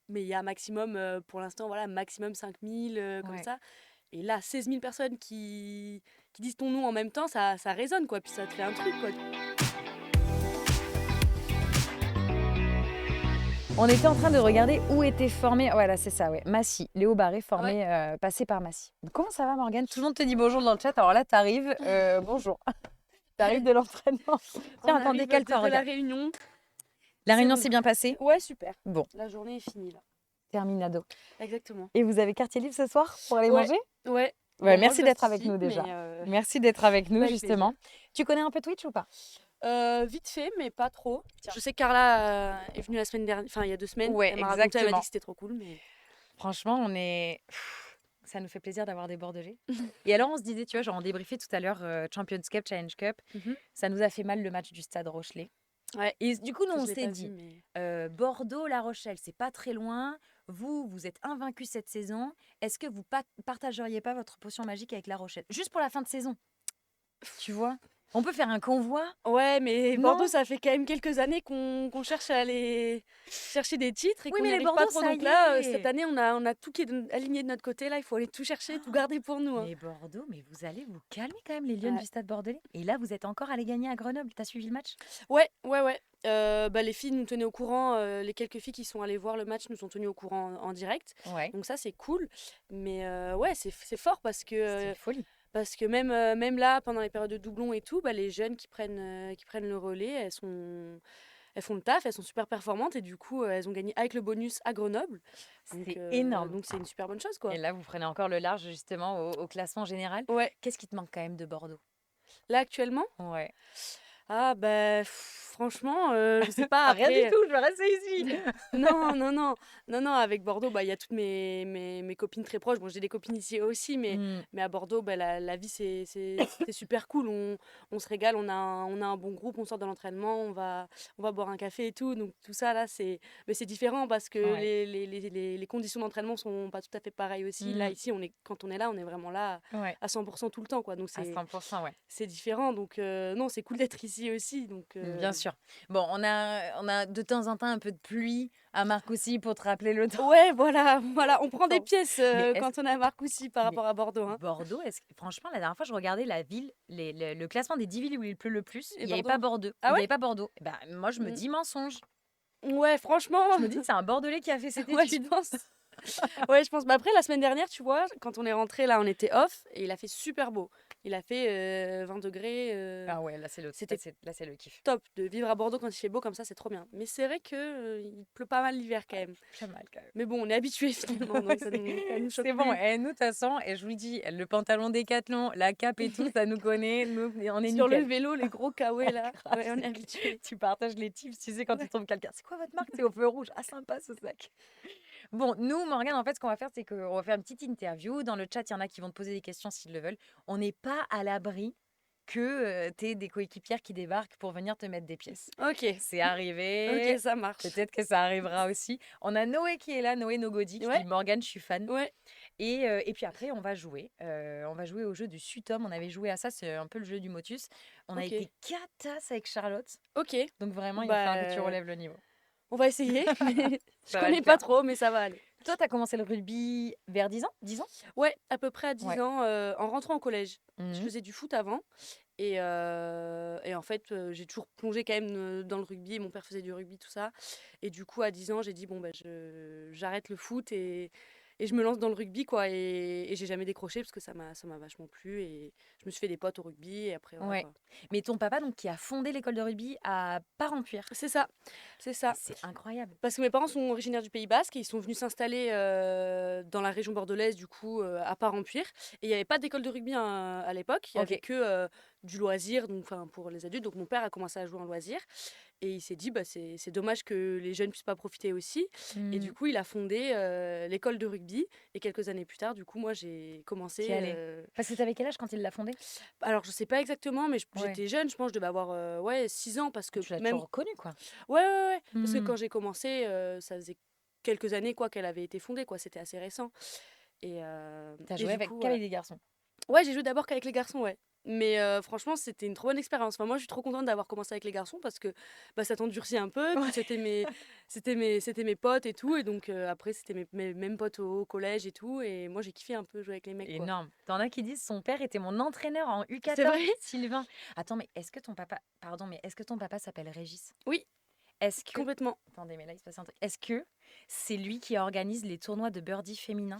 mais il y a maximum, pour l'instant, voilà, maximum 5000 comme Ouais. ça. Et là, 16 000 personnes qui disent ton nom en même temps, ça résonne, quoi. Puis ça te fait un truc, quoi. On était en train de regarder où était formé. Voilà, c'est ça, ouais. Massy. Léo Barré, Ouais. passé par Massy. Comment ça va, Morgane? Tout le monde te dit bonjour dans le chat. Alors là, t'arrives. Bonjour. T'arrives de l'entraînement. Tiens, On attendez, arrive calme-toi, de la regarde. réunion. La C'est réunion bon. s'est bien passée? Ouais, super. Bon, La journée est finie, là. terminado. Exactement. Et vous avez quartier libre ce soir pour aller Ouais, manger? ouais. Ouais, Bon, moi, je merci d'être reste avec ici, nous mais déjà. Merci d'être avec nous, avec plaisir. justement. Tu connais un peu Twitch ou pas? Vite fait, mais pas trop. Je sais que Carla est venue la semaine dernière, enfin il y a 2 semaines. Ouais, Elle m'a raconté, elle m'a dit que exactement. c'était trop cool, mais. Franchement, ça nous fait plaisir d'avoir des Bordelais. Et alors, on se disait, tu vois, genre on débriefait tout à l'heure Champions Cup, Challenge Cup. Mhm. Ça nous a fait mal le match du Stade Rochelet. Ouais, Et du coup, nous, ça on je l'ai s'est pas vu, dit, mais. Bordeaux-La Rochelle, c'est pas très loin. Vous êtes invaincus cette saison. Est-ce que vous partageriez pas votre potion magique avec La Rochelle? Juste pour la fin de saison, tu vois? On peut faire un convoi? Ouais, mais Bordeaux, Non? ça fait quand même quelques années qu'on cherche à aller chercher des titres et Oui, qu'on mais n'y les arrive pas Bordeaux, trop. ça Donc y là, cette est. année, on a tout qui est aligné de notre côté. Là, il faut aller tout chercher, tout garder pour nous, hein. Mais Bordeaux, mais vous allez vous calmer quand même, les Lions Ouais, du Stade Bordelais. Et là, vous êtes encore allé gagner à Grenoble. T'as suivi le match? ouais, ouais, ouais. Bah, les filles nous tenaient au courant, les quelques filles qui sont allées voir le match nous ont tenues au courant en direct. Ouais, Donc ça, c'est cool. Mais ouais, c'est fort c'était folie. parce que même là, pendant les périodes de doublons et tout, bah, les jeunes qui prennent le relais, elles font le taf, elles sont super performantes et du coup, elles ont gagné avec le bonus à Grenoble. Donc C'est énorme. donc c'est une super bonne chose, Et quoi. là, vous prenez encore le large justement au classement général. Ouais, Qu'est-ce qui te manque quand même de Bordeaux? là actuellement, Ouais. ah bah franchement, je sais pas Rien du après. tout, je vais rester ici. Non, non, non, non, non, avec Bordeaux, bah, il y a toutes mes copines très proches. Bon, j'ai des copines ici aussi, mais, Hmm, mais à Bordeaux, bah, la vie, c'est super cool. On se régale, on a un bon groupe, on sort de l'entraînement, on va boire un café et tout. Donc, tout ça, là, mais c'est différent parce que ouais. les conditions d'entraînement sont pas tout à fait pareilles aussi. Là, Hmm, ici, quand on est là, on est vraiment là ouais. à 100% tout le temps, quoi. Donc, À c'est 100%, ouais. c'est différent. Donc, non, c'est cool d'être ici aussi. Donc, Bien sûr. Bon, on a de temps en temps un peu de pluie à Marcoussis pour te rappeler le temps. ouais, voilà, voilà, on prend des Bon. pièces Mais est-ce quand on est à Marcoussis par mais rapport à Bordeaux, hein. Bordeaux, franchement, la dernière fois, je regardais la ville, le classement des 10 villes où il pleut le plus, Et il n'y avait pas Bordeaux? Bordeaux. Ah Il y ouais? avait pas Bordeaux. Eh ben, moi, je me Mm. dis mensonge. Ouais, franchement, Je me dis, c'est un Bordelais qui a fait cette ouais, je étude. pense. Ouais, je pense. Mais après, la semaine dernière, tu vois, quand on est rentré, là, on était off et il a fait super beau. Il a fait 20 degrés. Ah ouais, là, c'est C'était là, c'est le kiff. top de vivre à Bordeaux quand il fait beau comme ça, c'est trop bien. Mais c'est vrai que il pleut pas mal l'hiver quand Ouais, même. bien mal quand même. Mais bon, on est habitués finalement, donc ça C'est nous choque c'est bon. plus. Et nous, de toute façon, et je vous dis, le pantalon Décathlon, la cape et tout, ça nous connaît. Nous, on est Sur le nickel. vélo, les gros kawaii là, Grave, ouais, on est habitués. tu partages les tips, tu sais, quand tu Ouais. trouves quelqu'un. C'est quoi votre marque? C'est au feu rouge. Ah, sympa ce sac. Bon, nous, Morgane, en fait, ce qu'on va faire, c'est qu'on va faire une petite interview. Dans le chat, il y en a qui vont te poser des questions s'ils le veulent. On n'est pas à l'abri que tu aies des coéquipières qui débarquent pour venir te mettre des pièces. Ok, C'est ok, arrivé. ça marche. Peut-être que ça arrivera aussi. On a Noé qui est là, Noé Nogodi, qui Ouais, dit Morgane, je suis fan. ouais, Et puis après, on va jouer. On va jouer au jeu du Sutom. On avait joué à ça, c'est un peu le jeu du Motus. On a ok, été catas avec Charlotte. ok. Donc vraiment, il va falloir que tu Bah, relèves le niveau. on va essayer, mais je Ça va le connais pas faire. trop, mais ça va aller. Toi, tu as commencé le rugby vers 10 ans? 10 ans? Ouais, à peu près à 10 Ouais. ans, en rentrant au collège. Je Mhm. faisais du foot avant et en fait, j'ai toujours plongé quand même, dans le rugby. Mon père faisait du rugby, tout ça et du coup, à 10 ans, j'ai dit: «Bon, bah, j'arrête le foot et je me lance dans le rugby, quoi» et j'ai jamais décroché parce que ça m'a vachement plu et je me suis fait des potes au rugby et après voilà, Ouais. quoi. Mais ton papa, donc, qui a fondé l'école de rugby à Parampuire. C'est ça, c'est Mais ça. c'est incroyable. Parce que mes parents sont originaires du Pays Basque et ils sont venus s'installer dans la région bordelaise, du coup, à Parempuire. Et il n'y avait pas d'école de rugby à l'époque, il y Ok. avait que du loisir, donc, enfin, pour les adultes. Donc mon père a commencé à jouer en loisir et il s'est dit, bah, c'est dommage que les jeunes puissent pas profiter aussi. Et du Hmm. coup, il a fondé l'école de rugby. Et quelques années plus tard, du coup, moi, j'ai T'y commencé. allais. Parce que t'avais quel âge quand il l'a fondé? Alors, je sais pas exactement, mais Ouais. j'étais jeune, je pense, je devais avoir ouais, 6 ans parce que Tu l'as même. toujours reconnu, quoi. Ouais, ouais, ouais. Parce que Hmm. quand j'ai commencé, ça faisait quelques années quoi qu'elle avait été fondée, quoi. C'était assez récent. Et, euh, T'as et joué du avec coup, voilà. qu'avec des garçons. Ouais, j'ai joué d'abord qu'avec les garçons, ouais. Mais franchement, c'était une trop bonne expérience. Enfin, moi, je suis trop contente d'avoir commencé avec les garçons parce que bah, ça t'endurcit un peu. Puis Ouais. c'était mes potes et tout. Et donc après, c'était mes mêmes potes au collège et tout. Et moi, j'ai kiffé un peu jouer avec les mecs, quoi. Énorme. T'en as qui disent son père était mon entraîneur en C'est U14, vrai? Sylvain. Attends, mais est-ce que ton papa, pardon, mais est-ce que ton papa s'appelle Régis? Oui, Est-ce que, complètement. attendez, mais là il se passe un truc. Est-ce que c'est lui qui organise les tournois de birdie féminin?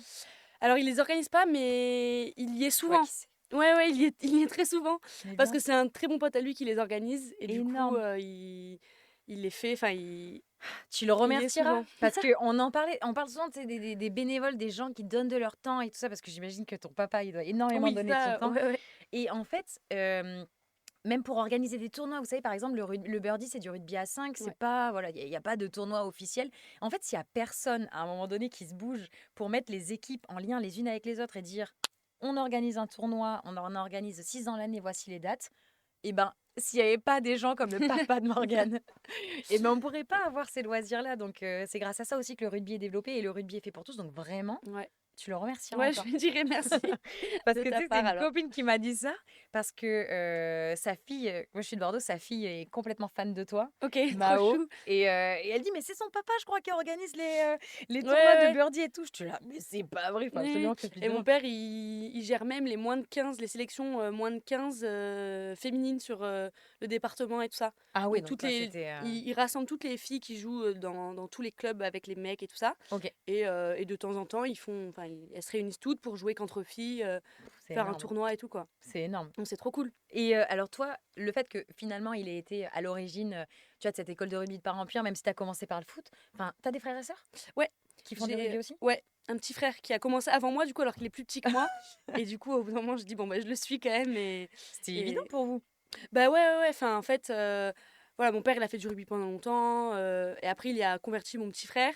Alors, il les organise pas, mais il y est Je vois souvent. qui c'est. Ouais, ouais, il y est très souvent. Mais Parce bien que sûr. c'est un très bon pote à lui qui les organise. Et du coup, Énorme. il les fait. Enfin, Tu le il y est remercieras souvent. parce qu'on en parlait, on parle souvent tu sais, des bénévoles, des gens qui donnent de leur temps et tout ça, parce que j'imagine que ton papa, il doit énormément Oui, donner de son ça, temps. ouais, ouais. Et en fait, même pour organiser des tournois, vous savez, par exemple, le birdie, c'est du rugby à 5, c'est Ouais. pas, voilà, il y a pas de tournoi officiel. En fait, s'il y a personne à un moment donné qui se bouge pour mettre les équipes en lien les unes avec les autres et dire, on organise un tournoi, on en organise 6 dans l'année, voici les dates. Et ben, s'il n'y avait pas des gens comme le papa de Morgane, et ben on pourrait pas avoir ces loisirs-là. Donc c'est grâce à ça aussi que le rugby est développé et le rugby est fait pour tous. Donc vraiment, Ouais. tu le remercieras Ouais, je encore. lui dirai merci Parce de que tu ta sais, c'est part une alors. copine qui m'a dit ça, parce que sa fille, moi je suis de Bordeaux, sa fille est complètement fan de toi, OK, trop Mao, chou. et elle dit, mais c'est son papa, je crois, qui organise les Ouais, tournois de ouais, birdie et tout. Je te là, mais c'est pas vrai, il faut ouais. Ouais. absolument que je lui Et mon demande. père, il gère même les moins de 15, les sélections moins de 15 féminines sur le département et tout ça. Ah oui, Donc donc toi c'était... il rassemble toutes les filles qui jouent dans tous les clubs avec les mecs et tout ça. Ok, Et de temps en temps, elles se réunissent toutes pour jouer qu'entre filles, c'est faire un énorme, tournoi et tout, quoi. c'est énorme. Donc c'est trop cool. Et alors toi, le fait que finalement il ait été à l'origine, tu vois, de cette école de rugby de Parents-Pierre, même si tu as commencé par le foot, enfin, t'as des frères et sœurs Ouais, qui font du j'ai rugby aussi? ouais, un petit frère qui a commencé avant moi, du coup, alors qu'il est plus petit que moi. Et du coup, au bout d'un moment, je dis, bon, bah, je le suis quand même. C'était évident Et pour vous. bah ouais, ouais, ouais. Enfin, en fait, voilà, mon père, il a fait du rugby pendant longtemps. Et après, il y a converti mon petit frère.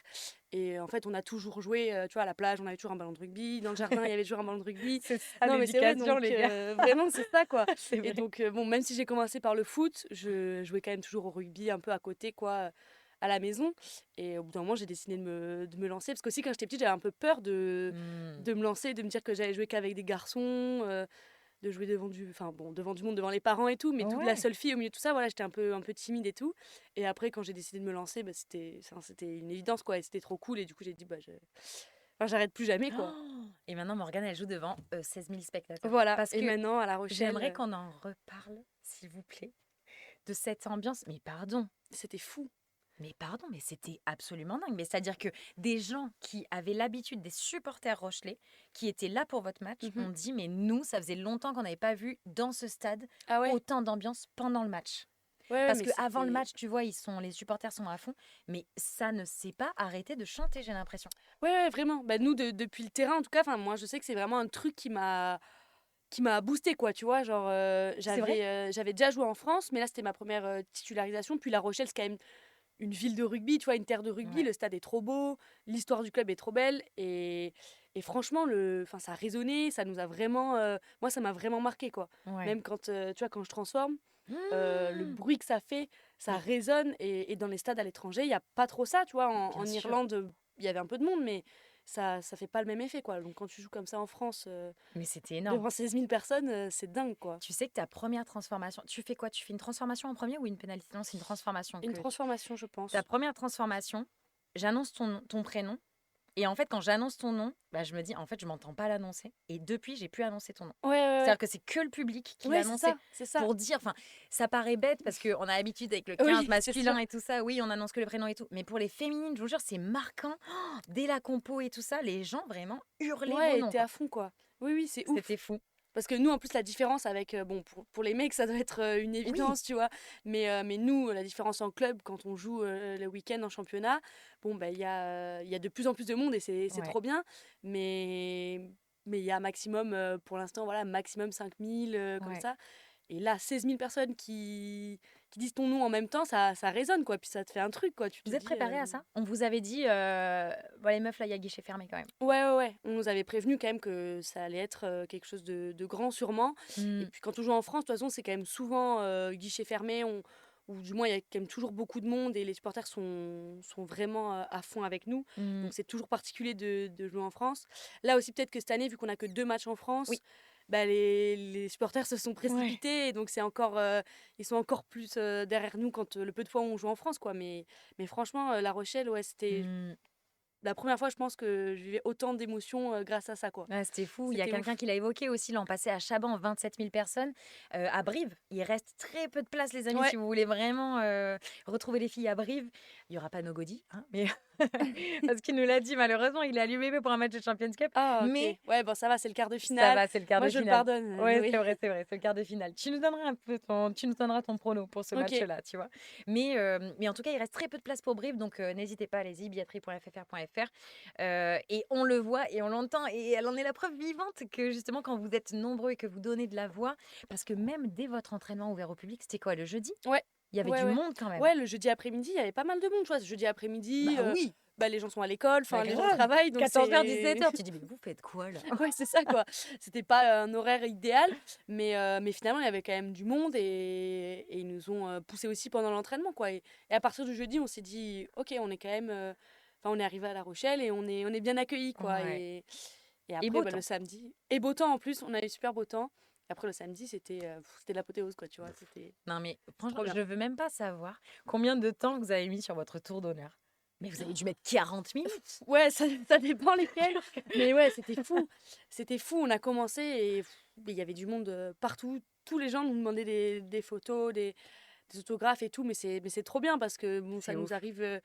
Et en fait, on a toujours joué, tu vois, à la plage, on avait toujours un ballon de rugby. Dans le jardin, il y avait toujours un ballon de rugby. C'est ça Non, mais c'est vrai, l'éducation, donc les gars. vraiment, c'est ça, quoi. C'est Et vrai. donc, bon, même si j'ai commencé par le foot, je jouais quand même toujours au rugby un peu à côté, quoi, à la maison. Et au bout d'un moment, j'ai décidé de me lancer. Parce qu'aussi, quand j'étais petite, j'avais un peu peur de, Hmm. de me lancer, de me dire que j'allais jouer qu'avec des garçons. De jouer devant du monde, devant les parents et tout, mais toute la Ouais, seule fille au milieu de tout ça, voilà, j'étais un peu timide et tout. Et après, quand j'ai décidé de me lancer, bah, c'était une évidence, quoi, et c'était trop cool. Et du coup, j'ai dit, bah, enfin, j'arrête plus jamais, quoi. oh, et maintenant, Morgane, elle joue devant 16 000 spectateurs. Voilà. Parce Et que maintenant, à La Rochelle, j'aimerais qu'on en reparle, s'il vous plaît, de cette ambiance. c'était fou. Mais pardon, mais c'était absolument dingue. Mais c'est-à-dire que des gens qui avaient l'habitude, des supporters rochelais, qui étaient là pour votre match, Mhm. ont dit, mais nous, ça faisait longtemps qu'on n'avait pas vu dans ce stade Ah ouais, autant d'ambiance pendant le match. ouais, ouais, Parce mais que avant le c'était. match, tu vois, les supporters sont à fond, mais ça ne s'est pas arrêté de chanter, j'ai l'impression. Ouais, ouais, vraiment. Bah, nous, depuis le terrain, en tout cas, enfin, moi, je sais que c'est vraiment un truc qui m'a boosté, quoi, tu vois. Genre, C'est vrai? j'avais déjà joué en France, mais là, c'était ma première titularisation. Puis La Rochelle, c'est quand même une ville de rugby, tu vois, une terre de rugby. Ouais. Le stade est trop beau, l'histoire du club est trop belle. Et franchement, enfin, ça a résonné, ça nous a vraiment. Moi, ça m'a vraiment marqué, quoi. Ouais. Même quand, tu vois, quand je transforme, le Mmh. bruit que ça fait, ça Oui, résonne. Et dans les stades à l'étranger, il n'y a pas trop ça, tu vois. En, bien en sûr. Irlande, il y avait un peu de monde, mais ça fait pas le même effet, quoi. Donc quand tu joues comme ça en France, Mais c'était énorme. devant 16 000 personnes, c'est dingue, quoi. Tu sais que ta première transformation, tu fais quoi? Tu fais une transformation en premier ou une pénalité? Non, c'est une transformation Une que tu fais. transformation, je Ta pense. première transformation, j'annonce ton prénom. Et en fait, quand j'annonce ton nom, bah, je me dis, en fait, je m'entends pas l'annoncer. Et depuis, j'ai pu annoncer ton nom. Ouais, ouais, ouais. C'est-à-dire que c'est que le public qui Ouais, c'est l'annonçait. ça, c'est ça. Pour dire, enfin, ça paraît bête parce qu'on a l'habitude avec le 15 Oui, c'est masculin sûr. et tout ça. Oui, on annonce que le prénom et tout. Mais pour les féminines, je vous jure, c'est marquant. Oh, dès la compo et tout ça, les gens vraiment hurlaient vos Ouais, noms, t'es à quoi. fond, quoi. Oui, oui, c'est C'était ouf. fou. Parce que nous, en plus, la différence avec. Bon, pour les mecs, ça doit être une Oui, évidence, tu vois. Mais nous, la différence en club, quand on joue le week-end en championnat, bon, bah, il y a de plus en plus de monde et c'est ouais, trop bien. Mais il y a maximum, pour l'instant, voilà, maximum 5000 comme ouais. ça. Et là, 16 000 personnes qui disent ton nom en même temps, ça résonne, quoi. Puis ça te fait un truc, quoi. Tu te Vous êtes dis. préparés à ça? On vous avait dit, bon, les meufs, là, il y a guichet fermé quand même. Ouais, ouais, ouais. On nous avait prévenu quand même que ça allait être quelque chose de grand, sûrement. Et Hmm, puis quand on joue en France, de toute façon, c'est quand même souvent guichet fermé. Ou du moins, il y a quand même toujours beaucoup de monde et les supporters sont vraiment à fond avec nous. hmm. Donc c'est toujours particulier de jouer en France. Là aussi, peut-être que cette année, vu qu'on a que 2 matchs en France, Oui, bah, les supporters se sont Ouais. précipités et donc ils sont encore plus derrière nous quand le peu de fois où on joue en France, quoi. Mais franchement, La Rochelle, ouais, c'était Mmh. la première fois, je pense, que je vivais autant d'émotions grâce à ça, quoi. Ouais, c'était fou. Il y a C'était quelqu'un ouf. qui l'a évoqué aussi l'an passé à Chaban, 27 000 personnes. À Brive, il reste très peu de place, les amis, Ouais. si vous voulez vraiment retrouver les filles à Brive. Il n'y aura pas Nogodi, hein, mais parce qu'il nous l'a dit, malheureusement, il est allumé pour un match de Champions Cup. Ah, OK. Mais Ouais, bon, ça va, c'est le quart de ça finale. va, c'est le quart Moi, de je le finale. pardonne, Ouais, Noé. c'est vrai, c'est le quart de finale. Tu nous donneras ton prono pour ce OK. match-là, tu vois. Mais en tout cas, il reste très peu de place pour Brive, donc n'hésitez pas, allez-y, billetterie.ffr.fr. Et on le voit et on l'entend, et elle en est la preuve vivante que justement, quand vous êtes nombreux et que vous donnez de la voix, parce que même dès votre entraînement ouvert au public, c'était quoi, le jeudi? Ouais. Il y avait Ouais, du ouais. monde quand même. Ouais, le jeudi après-midi, il y avait pas mal de monde, tu vois? Ce jeudi après-midi, Bah oui, bah, les gens sont à l'école, bah enfin, les gens grave. travaillent, donc 14h, c'est 17h, tu dis, mais vous faites quoi là? ouais, c'est ça, quoi. C'était pas un horaire idéal, mais finalement, il y avait quand même du monde et ils nous ont poussés aussi pendant l'entraînement, quoi. Et à partir du jeudi, on s'est dit, OK, on est quand même, enfin, on est arrivé à La Rochelle et on est bien accueillis, quoi. Ouais. Et Et après, beau bah, le temps. samedi, et beau temps en plus, on a eu super beau temps. Après, le samedi, c'était l'apothéose, quoi, tu vois. Non, mais C'était franchement, trop bien. je veux même pas savoir combien de temps vous avez mis sur votre tour d'honneur. Mais vous avez dû mettre 40 minutes. Ouais, ça dépend lesquels. Mais ouais, c'était fou. C'était fou. On a commencé et il y avait du monde partout. Tous les gens nous demandaient des photos, des autographes et tout. Mais c'est trop bien parce que bon, ça C'est nous ouf. arrive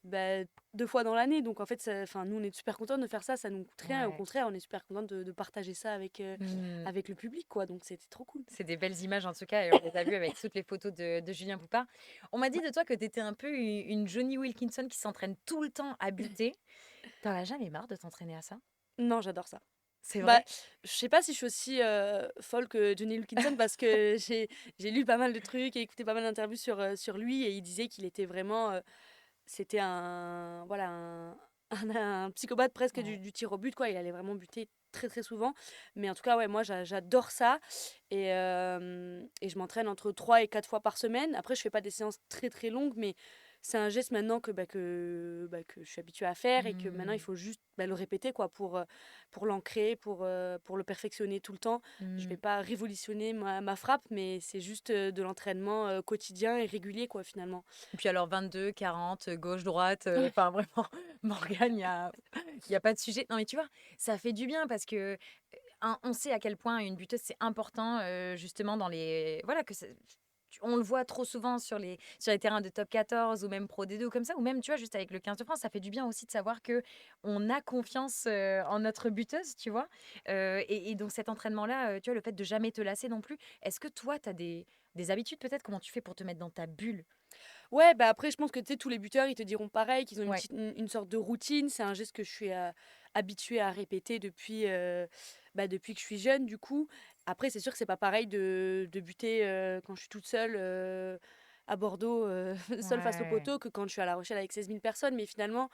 bah, 2 fois dans l'année. Donc en fait, enfin, nous, on est super contents de faire ça. Ça nous coûte rien. Et au Ouais. contraire, on est super contents de partager ça Hmm. avec le public, quoi. Donc c'était trop cool. C'est des belles images en tout cas, et on les a vues avec toutes les photos de Julien Poupard. On m'a dit Ouais. de toi que tu étais un peu une Johnny Wilkinson qui s'entraîne tout le temps à buter. T'en as jamais marre de t'entraîner à ça? Non, j'adore ça. C'est Bah, vrai? je sais pas si je suis aussi folle que Johnny Wilkinson parce que j'ai lu pas mal de trucs et écouté pas mal d'interviews sur lui et il disait qu'il était vraiment c'était un voilà un psychopathe presque Ouais. du tir au but, quoi. Il allait vraiment buter très très souvent, mais en tout cas, ouais, moi j'adore ça et je m'entraîne entre 3 et 4 fois par semaine. Après, je fais pas des séances très très longues, mais c'est un geste maintenant que je suis habituée à faire et que maintenant il Hmm. faut juste le répéter, quoi, pour l'ancrer, pour le perfectionner tout le temps. Je vais Hmm. pas révolutionner ma frappe, mais c'est juste de l'entraînement quotidien et régulier, quoi, finalement. Et puis alors 22, 40, gauche-droite, enfin vraiment, Morgane, il y a pas de sujet. Non mais tu vois, ça fait du bien parce que on sait à quel point une buteuse c'est important justement dans les voilà on le voit trop souvent sur les terrains de top 14 ou même Pro D2 ou comme ça, ou même tu vois juste avec le 15 de France, ça fait du bien aussi de savoir que on a confiance en notre buteuse, tu vois. Et donc cet entraînement-là, tu vois, le fait de jamais te lasser non plus. Est-ce que toi, tu as des habitudes peut-être? Comment tu fais pour te mettre dans ta bulle? Ouais, bah après, je pense que tu sais, tous les buteurs, ils te diront pareil, qu'ils ont Ouais. une sorte de routine. C'est un geste que je suis habituée à répéter depuis que je suis jeune, du coup. Après, c'est sûr que c'est pas pareil de buter quand je suis toute seule à Bordeaux, seule face au Ouais. poteau, que quand je suis à La Rochelle avec 16 000 personnes. Mais finalement,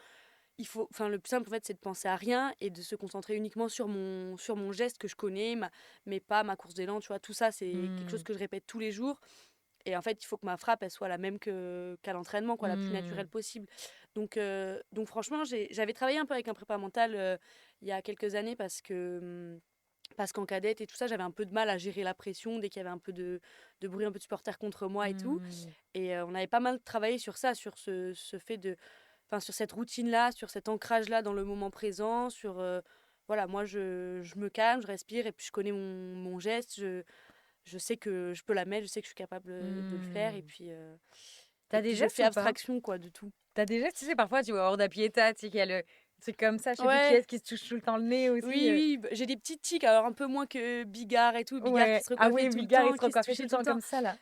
enfin, le plus simple, en fait, c'est de penser à rien et de se concentrer uniquement sur mon geste que je connais, mes pas, ma course d'élan, tu vois. Tout ça, c'est quelque chose Mmh. que je répète tous les jours. Et en fait, il faut que ma frappe, elle soit la même qu'à l'entraînement, quoi, la plus Mmh. naturelle possible. Donc franchement, j'avais travaillé un peu avec un prépa mental il y a quelques années parce qu'en cadette et tout ça, j'avais un peu de mal à gérer la pression dès qu'il y avait un peu de bruit, un peu de supporters contre moi et tout. Mmh. Et on avait pas mal travaillé sur ça, sur ce fait enfin, sur cette routine-là, sur cet ancrage-là dans le moment présent, voilà, moi, je me calme, je respire et puis je connais mon geste, je sais que je peux la mettre, je sais que je suis capable de le faire Mmh. et Tu puis des je gestes fais ou pas? abstraction, quoi, de tout. T'as des gestes, tu sais, parfois, tu vois, hors d'Apieta, tu sais, qu'il y a le truc comme ça, je sais plus qui Ouais, est-ce qui se touche tout le temps le nez aussi. oui, oui, j'ai des petits tics, alors un peu moins que Bigard et tout, Bigard qui Ouais. se Ah recoiffait oui, tout le Bigard, il temps, se qui se recoiffait tout touchait le tout le temps temps. comme ça, là.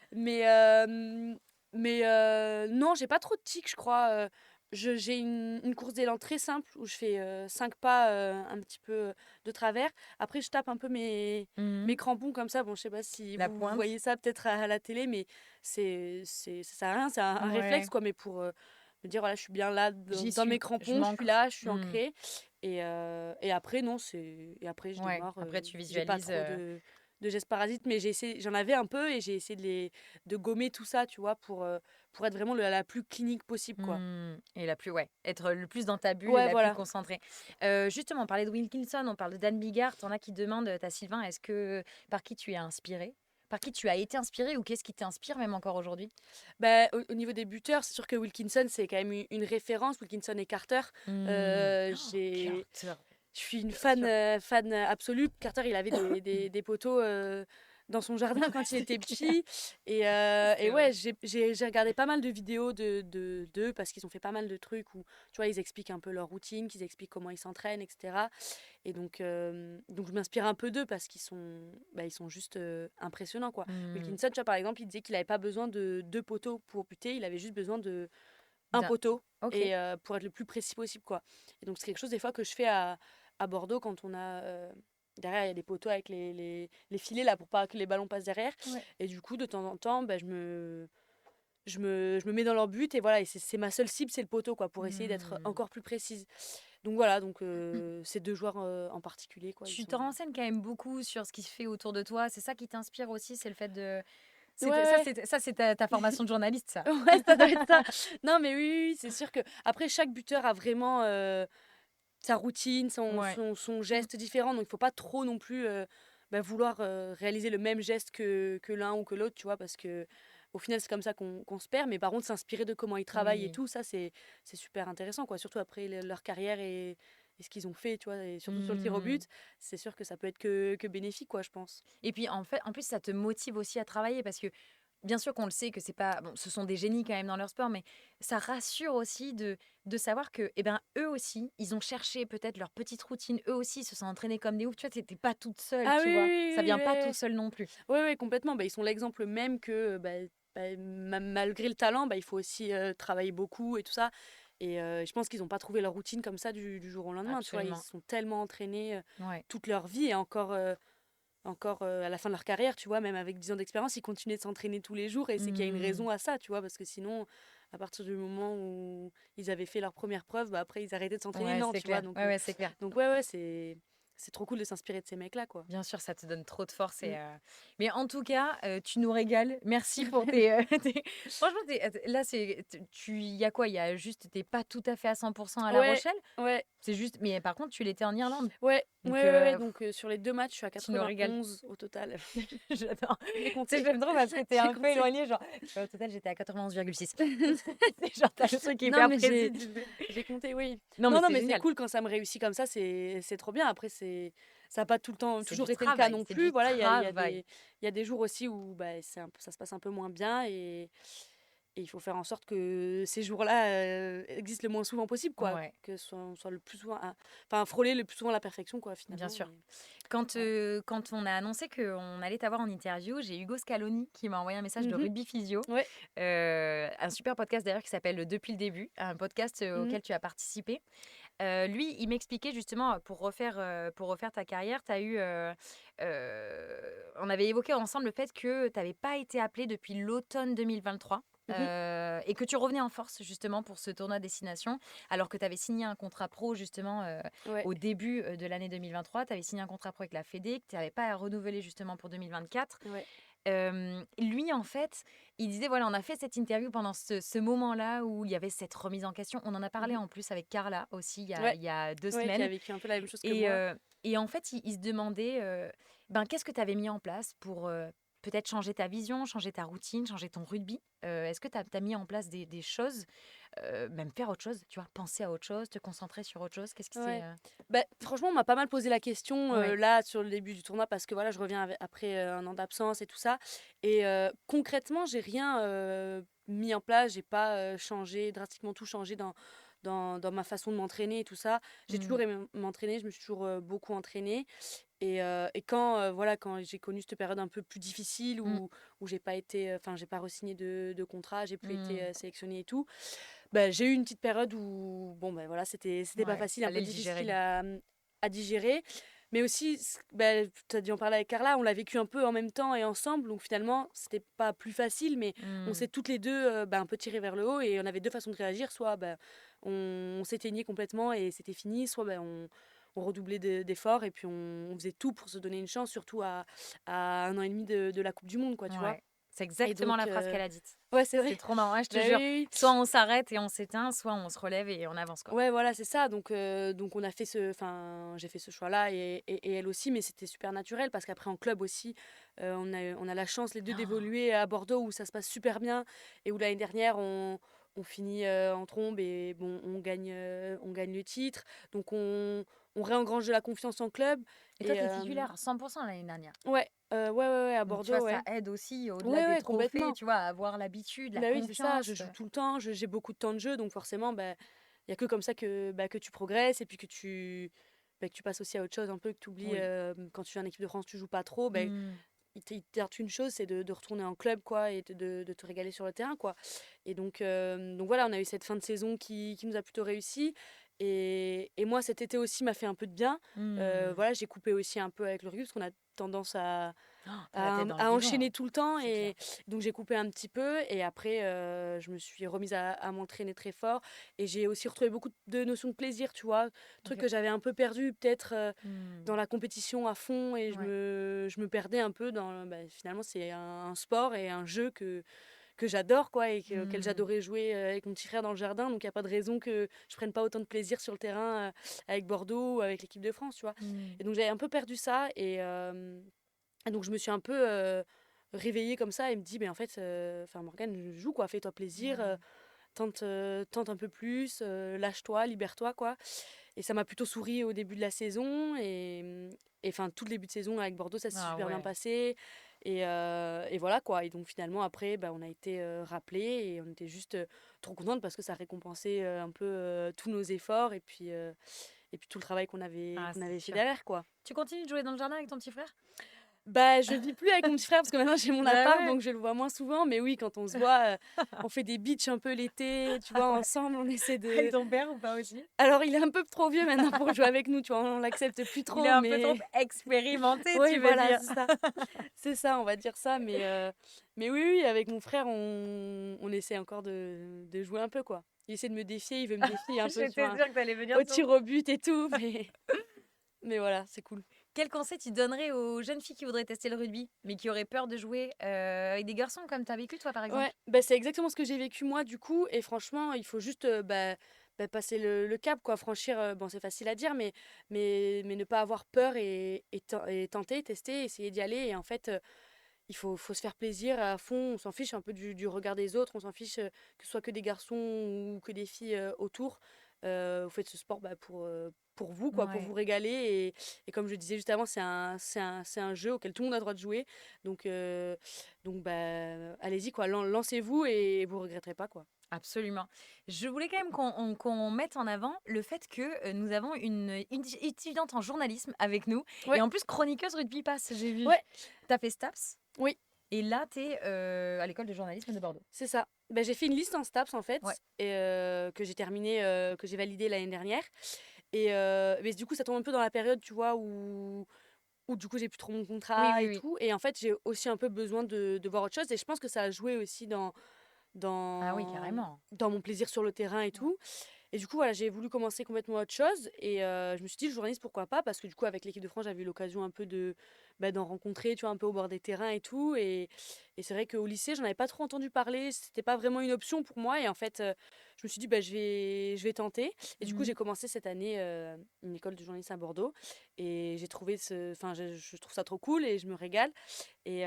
Mais, non, j'ai pas trop de tics, je crois. J'ai une course d'élan très simple où je fais 5 pas un petit peu de travers. Après, je tape un peu Mmh. mes crampons comme ça. Bon, je sais pas si La vous pointe. voyez ça peut-être à la télé, mais ça sert à rien, c'est un réflexe, Ouais. quoi. Mais pour me dire, voilà, je suis bien là J'y dans mes suis. Je crampons, je suis m'ancre. là, je suis Mmh. ancrée. Et après, non, et après, je Ouais. démarre. Après, tu J'ai pas visualises. trop gestes parasites, mais j'en avais un peu et j'ai essayé de gommer tout ça, tu vois, pour être vraiment la plus clinique possible, quoi. Et la plus, ouais, être le plus dans ta bulle et Ouais, la plus voilà. concentrée. Justement, on parlait de Wilkinson, on parle de Dan Bigard. T'en as qui demandent, t'as Sylvain, par qui tu es inspiré? Par qui tu as été inspiré ou qu'est-ce qui t'inspire même encore aujourd'hui? Bah, au niveau des buteurs, c'est sûr que Wilkinson, c'est quand même une référence. Wilkinson et Carter. Oh, Carter, Je suis une bien sûr. fan absolue. Carter, il avait des poteaux dans son jardin quand il C'est était clair, petit. Et c'est ouais, vrai. j'ai regardé pas mal de vidéos d'eux parce qu'ils ont fait pas mal de trucs où, tu vois, ils expliquent un peu leur routine, qu'ils expliquent comment ils s'entraînent, etc. Et donc je m'inspire un peu d'eux parce ils sont juste impressionnants, quoi. Hmm, Wilkinson, tu vois, par exemple, il disait qu'il n'avait pas besoin de deux poteaux pour buter, il avait juste besoin de un d'un- poteau Ok. et pour être le plus précis possible, quoi. Et donc c'est quelque chose des fois que je fais à Bordeaux quand on a derrière il y a des poteaux avec les filets là pour pas que les ballons passent derrière. Ouais. Et du coup de temps en temps je me mets dans leur but et voilà, et c'est ma seule cible, c'est le poteau, quoi, pour essayer d'être Hmm. encore plus précise. Donc voilà, donc ces deux joueurs en particulier, quoi, ils Tu te sont... renseignes quand même beaucoup sur ce qui se fait autour de toi. C'est ça qui t'inspire aussi, c'est le fait de. Ouais, ouais. Ça, c'est ta formation de journaliste, ça. Ouais, ça doit être ça. Non, mais oui, oui, oui, c'est sûr que après chaque buteur a vraiment sa routine, Ouais. son Mm. geste différent. Donc, il faut pas trop non plus vouloir réaliser le même geste que l'un ou que l'autre, tu vois, parce que au final, c'est comme ça qu'on se perd. Mais par contre, s'inspirer de comment ils travaillent et Oui. tout, ça, c'est super intéressant, quoi. Surtout après leur carrière et ce qu'ils ont fait, tu vois, et surtout sur le tir au Mm. but, c'est sûr que ça peut être que bénéfique, quoi, je pense. Et puis en fait, en plus, ça te motive aussi à travailler parce que bien sûr qu'on le sait que c'est pas bon, ce sont des génies quand même dans leur sport, mais ça rassure aussi de savoir que eh ben eux aussi, ils ont cherché peut-être leur petite routine, eux aussi ils se sont entraînés comme des oufs. Tu vois, t'étais pas toute seule, Ah oui, tu vois. oui, Ça oui, vient oui, pas tout ouais. seul non plus. Ouais, ouais, complètement. Bah, ils sont l'exemple même que malgré le talent, il faut aussi travailler beaucoup et tout ça. Et je pense qu'ils n'ont pas trouvé leur routine comme ça du jour au lendemain. Tu vois, ils Absolument. sont tellement entraînés Ouais. toute leur vie et encore à la fin de leur carrière, tu vois, même avec 10 ans d'expérience, ils continuent de s'entraîner tous les jours et c'est qu'il y a une Mm. raison à ça, tu vois, parce que sinon, à partir du moment où ils avaient fait leur première preuve, après ils arrêtaient de s'entraîner, Ouais, non, c'est tu vois. clair. Ouais, ouais, c'est clair. Donc ouais, ouais, c'est trop cool de s'inspirer de ces mecs-là, quoi. Bien sûr, ça te donne trop de force. Mm. Mais en tout cas, tu nous régales. Merci pour Franchement, là, il y a quoi? Il y a juste, t'es pas tout à fait à 100% à La Ouais, Rochelle. ouais. C'est juste, mais par contre, tu l'étais en Irlande. Ouais, ouais, Donc, ouais, ouais. Donc sur les deux matchs, je suis à tu nous régales. 91 au total. J'adore. J'ai Tu sais, compté. j'aime trop parce que t'es J'ai un peu compté. éloigné. Genre, au total, j'étais à 91,6. C'est genre, t'as le truc Non, hyper mais précis. j'ai compté, oui. Non, mais Non, non, c'est mais c'est génial. cool quand ça me réussit comme ça, c'est trop bien. Après, ça n'a pas tout le temps C'est toujours du été le cas travail. non C'est plus. du Voilà, travail. il y a des jours aussi où ça se passe un peu moins bien et il faut faire en sorte que ces jours-là existent le moins souvent possible, quoi. Ouais, Que on soit le plus souvent, enfin, frôler le plus souvent la perfection, quoi, bien finalement. sûr. Et Quand, voilà. quand on a annoncé qu'on allait t'avoir en interview, j'ai Hugo Scaloni qui m'a envoyé un message de Mhm. Rugby Physio, Ouais. un super podcast d'ailleurs qui s'appelle Depuis le début, un podcast Mhm. auquel tu as participé. Lui, il m'expliquait justement, pour refaire ta carrière, on avait évoqué ensemble le fait que tu n'avais pas été appelé depuis l'automne 2023. Mhm. Et que tu revenais en force justement pour ce tournoi destination, alors que tu avais signé un contrat pro justement Ouais. au début de l'année 2023. Tu avais signé un contrat pro avec la Fédé, que tu n'avais pas à renouveler justement pour 2024. Ouais. Lui, en fait, il disait, voilà, on a fait cette interview pendant ce moment-là où il y avait cette remise en question. On en a parlé Mhm. en plus avec Carla aussi Ouais. il y a 2 Ouais, qui a semaines. vécu un peu la même chose que Et, moi. en fait, il se demandait, ben, qu'est-ce que tu avais mis en place pour peut-être changer ta vision, changer ta routine, changer ton rugby. Est-ce que tu as mis en place des choses, même faire autre chose, tu vois, penser à autre chose, te concentrer sur autre chose? Qu'est-ce qui s'est... Ouais. Bah, franchement, on m'a pas mal posé la question Ouais. là sur le début du tournoi parce que voilà, je reviens après un an d'absence et tout ça. Et concrètement, j'ai rien mis en place, j'ai pas changé, drastiquement tout changé dans ma façon de m'entraîner et tout ça. J'ai Mm, toujours aimé m'entraîner, je me suis toujours beaucoup entraînée. Et quand, voilà, quand j'ai connu cette période un peu plus difficile mm, où j'ai pas été, enfin, j'ai pas re-signé de contrat, j'ai plus été mm. sélectionnée et tout, bah, j'ai eu une petite période où, bon, ben voilà, c'était pas Ouais, facile, un fallait peu le digérer. difficile à digérer. Mais aussi, bah, tu as dû en parler avec Carla, on l'a vécu un peu en même temps et ensemble, donc finalement, c'était pas plus facile, mais on Mm, s'est toutes les deux un peu tirées vers le haut et on avait deux façons de réagir. Soit on s'éteignait complètement et c'était fini, soit on redoublait d'efforts et puis on faisait tout pour se donner une chance, surtout à 1 an et demi de la Coupe du Monde, quoi, tu vois. Ouais. C'est Et exactement donc, la phrase qu'elle a dite. ouais, c'est C'est vrai. trop marrant, ouais, je te Bah jure. oui, oui. Soit on s'arrête et on s'éteint, soit on se relève et on avance, quoi. Ouais, voilà, c'est ça. Donc on a fait enfin, j'ai fait ce choix-là et elle aussi, mais c'était super naturel parce qu'après en club aussi, on a la chance les deux Oh, d'évoluer à Bordeaux où ça se passe super bien et où l'année dernière on finit en trombe et bon, on gagne le titre. Donc on réengrange de la confiance en club et toi, et t'es titulaire 100% l'année dernière. ouais, ouais, à Donc tu vois, Bordeaux, ça ouais. aide aussi, au-delà Ouais, des ouais, trophées, complètement. tu vois, à avoir l'habitude, la Bah oui, c'est ça, je confiance. joue tout le temps, j'ai beaucoup de temps de jeu, donc forcément, bah, il y a que comme ça que tu progresses et puis que tu passes aussi à autre chose un peu, que tu oublies, Oui. quand tu viens en équipe de France, tu joues pas trop, bah, Mmh. il te reste une chose, c'est de retourner en club, quoi, et de te régaler sur le terrain, quoi. Et donc voilà, on a eu cette fin de saison qui nous a plutôt réussi. Et moi, cet été aussi m'a fait un peu de bien. Mmh. Voilà, j'ai coupé aussi un peu avec le rugby, parce qu'on a tendance à, Oh, t'as la à, tête dans le à guidon, enchaîner hein, tout le temps. c'est clair. Et donc j'ai coupé un petit peu. Et après, je me suis remise à m'entraîner très fort. Et j'ai aussi retrouvé beaucoup de notions de plaisir, tu vois. Truc OK. que j'avais un peu perdu peut-être Mmh. dans la compétition à fond. Et je Ouais. me, je me perdais un peu dans. Bah, finalement, c'est un sport et un jeu que j'adore, quoi, et auquel Mmh. j'adorais jouer avec mon petit frère dans le jardin. Donc il n'y a pas de raison que je prenne pas autant de plaisir sur le terrain avec Bordeaux ou avec l'équipe de France, tu vois. Mmh. Et donc j'avais un peu perdu ça. Et donc je me suis un peu réveillée comme ça et me dit, mais en fait, enfin Morgane, joue, quoi, fais-toi plaisir, Ouais. tente un peu plus, lâche-toi, libère-toi, quoi. Et ça m'a plutôt souri au début de la saison et enfin tout le début de saison avec Bordeaux, ça s'est Ah super bien ouais. passé. Et voilà, quoi. Et donc finalement après, bah, on a été rappelés et on était juste trop contente parce que ça récompensait un peu tous nos efforts et puis tout le travail qu'on avait, Ah, qu'on c'est avait fait sûr. derrière, quoi. Tu continues de jouer dans le jardin avec ton petit frère? Bah, je vis plus avec mon petit frère parce que maintenant j'ai mon Bah appart, ouais. donc je le vois moins souvent. Mais oui, quand on se voit, on fait des beachs un peu l'été, tu Ah vois, ouais. ensemble, on essaie Avec de... ton père ou pas aussi? Alors, il est un peu trop vieux maintenant pour jouer avec nous, tu vois, on l'accepte plus Il est trop, un peu trop mais... expérimenté, Oui, tu veux voilà, dire? c'est ça, on va dire ça. Mais oui, oui, avec mon frère, on essaie encore de jouer un peu, quoi. Il essaie de me défier, il veut me défier un peu sur J'étais sûre que t'allais venir au sur tir au but et tout, mais voilà, c'est cool. quel conseil tu donnerais aux jeunes filles qui voudraient tester le rugby, mais qui auraient peur de jouer, avec des garçons comme tu as vécu toi, par Ouais, exemple? bah, c'est exactement ce que j'ai vécu moi du coup et franchement, il faut juste, passer le cap quoi, franchir, bon c'est facile à dire mais ne pas avoir peur et tenter, tester, essayer d'y aller et en fait, il faut se faire plaisir à fond. On s'en fiche un peu du regard des autres, on s'en fiche, que ce soit que des garçons ou que des filles, autour. Vous faites ce sport, bah, pour vous quoi, pour Ouais, vous régaler et comme je le disais juste avant, c'est un jeu auquel tout le monde a le droit de jouer donc bah, allez-y quoi, lancez-vous et vous regretterez pas quoi. absolument. Je voulais quand même qu'on mette en avant le fait que, nous avons une étudiante en journalisme avec nous et Ouais, en plus chroniqueuse Rugby Pass, j'ai vu. ouais, Tu as fait STAPS oui, et là tu es, à l'école de journalisme de Bordeaux. c'est ça. Bah, j'ai fait une liste en STAPS en Ouais. fait et que j'ai terminée, que j'ai validée l'année dernière mais du coup ça tombe un peu dans la période, tu vois, où du coup j'ai plus trop mon Oui, contrat oui, et oui. tout et en fait j'ai aussi un peu besoin de voir autre chose et je pense que ça a joué aussi Ah oui, dans carrément. dans mon plaisir sur le terrain et Ouais. tout. Et du coup, voilà, j'ai voulu commencer complètement autre chose. Et je me suis dit, le journaliste, pourquoi pas? Parce que du coup, avec l'équipe de France, j'avais eu l'occasion un peu d'en rencontrer, tu vois, un peu au bord des terrains et tout. Et c'est vrai qu'au lycée, j'en avais pas trop entendu parler. C'était pas vraiment une option pour moi. Et en fait, je me suis dit, bah, je vais tenter. Et du coup, Mmh. j'ai commencé cette année une école de journalisme à Bordeaux. Et j'ai trouvé enfin, je trouve ça trop cool et je me régale. Et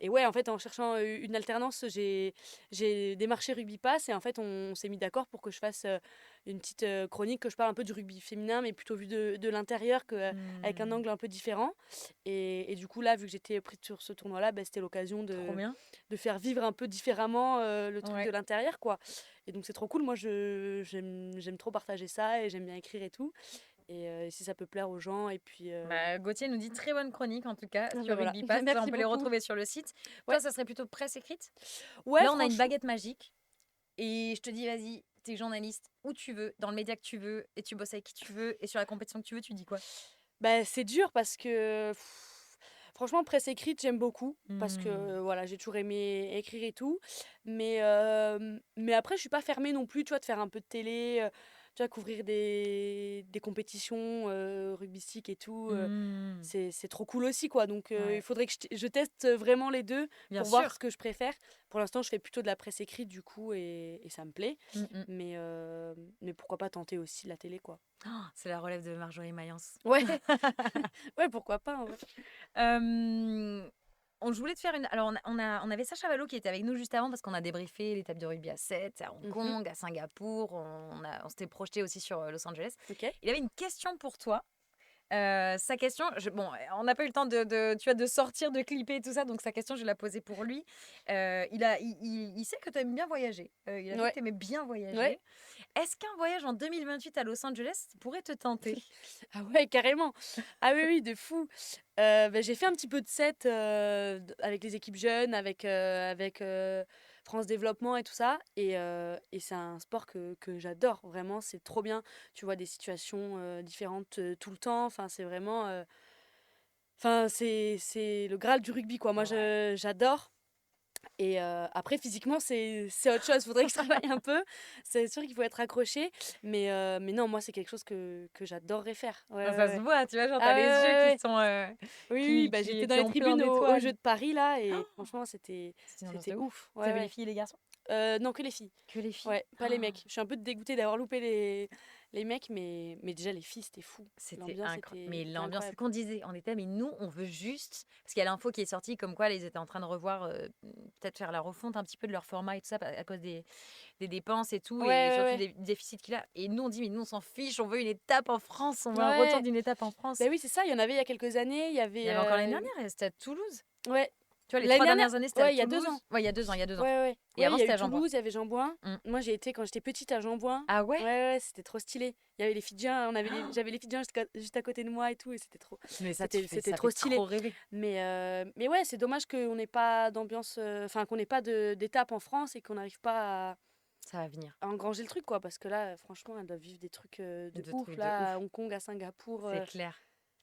ouais, en fait, en cherchant une alternance, j'ai démarché Rugby Pass et en fait, on s'est mis d'accord pour que je fasse une petite chronique, que je parle un peu du rugby féminin, mais plutôt vu de l'intérieur, avec un Mmh. angle un peu différent. Et du coup, là, vu que j'étais prise sur ce tournoi-là, bah, c'était l'occasion Trop bien. de faire vivre un peu différemment le truc de Ouais. l'intérieur, quoi. Et donc, c'est trop cool. Moi, j'aime trop partager ça et j'aime bien écrire et tout. Et si ça peut plaire aux gens, et puis... Bah, Gauthier nous dit très bonne chronique en tout cas ah, bah, sur voilà. Rugby Pass. On Merci peut les beaucoup. retrouver sur le site. Ouais, Toi, ça serait plutôt presse écrite. ouais, Là, on a une franchement. baguette magique et je te dis, vas-y, t'es journaliste où tu veux, dans le média que tu veux et tu bosses avec qui tu veux et sur la compétition que tu veux, tu dis quoi? Bah, c'est dur parce que franchement, presse écrite, j'aime beaucoup parce que Hmm. voilà, j'ai toujours aimé écrire et tout. Mais après, je suis pas fermée non plus, tu vois, de faire un peu de télé. tu vois, couvrir des compétitions rugbystiques et tout, Mmh. c'est trop cool aussi, quoi. Donc, il Ouais, faudrait que je teste vraiment les deux bien pour voir sûr. ce que je préfère. Pour l'instant, je fais plutôt de la presse écrite, du coup, et ça me plaît. Mmh mh. Mais pourquoi pas tenter aussi la télé, quoi. C'est la relève de Marjorie Maillance. Ouais, ouais, pourquoi pas, en vrai. Hem, je voulait te faire une alors on avait Sacha Vallot qui était avec nous juste avant parce qu'on a débriefé l'étape de rugby à 7, à Hong Mhm, Kong, à Singapour, on s'était projeté aussi sur, Los Angeles. ok. Il avait une question pour toi. Sa question, bon, on n'a pas eu le temps tu vois, de sortir, de clipper et tout ça, donc sa question, je vais la poser pour lui. Il sait que tu aimes bien voyager. Il a vu que Ouais, tu aimais bien ouais. voyager. Est-ce qu'un voyage en 2028 à Los Angeles pourrait te tenter? Ah ouais, carrément. Ah oui, oui, de fou. J'ai fait un petit peu de set avec les équipes jeunes, avec France Développement et tout ça. Et c'est un sport que j'adore, vraiment. C'est trop bien. Tu vois des situations différentes tout le temps. Enfin, c'est vraiment... Enfin, c'est le Graal du rugby, quoi. Moi, Ouais. j'adore. Et après, physiquement, c'est autre chose. Faudrait que je travaille un peu. C'est sûr qu'il faut être accroché. Mais non, moi, c'est quelque chose que j'adorerais faire. Ouais, Ah, ouais, ça se ouais. voit, tu vois, genre, Ah t'as ouais, les yeux ouais, qui ouais. sont, Oui, oui, qui, j'étais qui, dans qui les ont plein tribunes aux d'étoiles. Jeux de Paris, là, et franchement, c'était, C'est une ambiance c'était de ouf. ouf. Ouais, T'avais les ouais. filles et les garçons? Non, que les filles. Que les filles? Ouais, pas les mecs. Je suis un peu dégoûtée d'avoir loupé les mecs, mais déjà, les filles, c'était fou. C'était L'ambiance incroyable. Mais était l'ambiance, c'est incroyable. qu'on disait, on était, mais nous, on veut juste. Parce qu'il y a l'info qui est sortie, comme quoi ils étaient en train de revoir, peut-être faire la refonte un petit peu de leur format et tout ça, à cause des dépenses et tout, Ouais, et ouais, surtout ouais. des déficits qu'il a. Et nous, on dit, mais nous, on s'en fiche, on veut une étape en France, on veut un retour Ouais. d'une étape en France. Ben oui, c'est ça. Il y en avait il y a quelques années. Il y Il y avait. avait encore l'année dernière, c'était à Toulouse. Ouais. Tu vois, les L'année 3 dernière? dernières années, c'était à Ouais, il y a 2 ans. Toulouse. Ouais, il y a 2 ans, il y a 2 ans. Ouais, ouais. Et Ouais, il avant, y a c'était eu à Jean-Bouin. Toulouse, il y avait Jean-Bouin. Mm. Moi, j'ai été quand j'étais petite à Jean-Bouin. Ah ouais? Ouais, ouais, c'était trop stylé. Il y avait les Fidjiens, j'avais les Fidjiens juste à côté de moi et tout, et Mais c'était ça trop fait stylé. trop rêver. Mais ouais, c'est dommage qu'on n'ait pas d'ambiance, enfin, qu'on n'ait pas d'étape en France et qu'on n'arrive pas Ça va venir. à engranger le truc, quoi. Parce que là, franchement, elles doivent vivre des trucs de De ouf, trucs de là, à ouf. Hong Kong, à Singapour. C'est clair.